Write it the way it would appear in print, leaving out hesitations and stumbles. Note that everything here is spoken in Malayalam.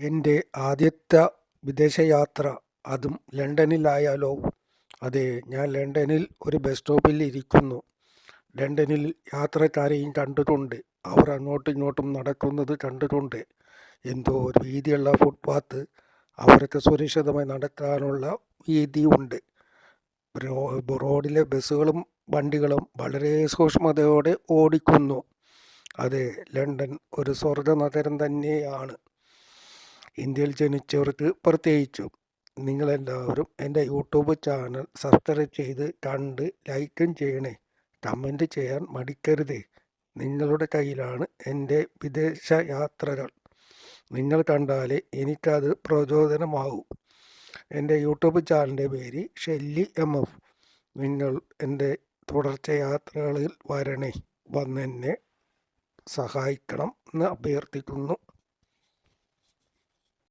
എൻ്റെ ആദ്യത്തെ വിദേശയാത്ര, അതും ലണ്ടനിലായാലോ? അതെ, ഞാൻ ലണ്ടനിൽ ഒരു ബസ് സ്റ്റോപ്പിൽ ഇരിക്കുന്നു. ലണ്ടനിൽ യാത്രക്കാരെയും കണ്ടിട്ടുണ്ട്. അവർ അങ്ങോട്ടും ഇങ്ങോട്ടും നടക്കുന്നത് കണ്ടിട്ടുണ്ട്. എന്തോ ഒരു വീതിയുള്ള ഫുട്പാത്ത്, അവർക്ക് സുരക്ഷിതമായി നടക്കാനുള്ള വീതിയുണ്ട്. റോഡിലെ ബസ്സുകളും വണ്ടികളും വളരെ സൂക്ഷ്മതയോടെ ഓടിക്കുന്നു. അതെ, ലണ്ടൻ ഒരു സ്വർഗ നഗരം തന്നെയാണ്. ഇന്ത്യയിൽ ജനിച്ചവർക്ക് പ്രത്യേകിച്ചും. നിങ്ങളെല്ലാവരും എൻ്റെ യൂട്യൂബ് ചാനൽ സബ്സ്ക്രൈബ് ചെയ്ത് കണ്ട് ലൈക്കും ചെയ്യണേ. കമൻറ്റ് ചെയ്യാൻ മടിക്കരുതേ. നിങ്ങളുടെ കയ്യിലാണ് എൻ്റെ വിദേശ യാത്രകൾ. നിങ്ങൾ കണ്ടാലേ എനിക്കത് പ്രചോദനമാകൂ. എൻ്റെ യൂട്യൂബ് ചാനലിൻ്റെ പേര് ഷെല്ലി MF. നിങ്ങൾ എൻ്റെ തുടർച്ച യാത്രകളിൽ വരണേ, വന്നെന്നെ സഹായിക്കണം എന്ന് അഭ്യർത്ഥിക്കുന്നു.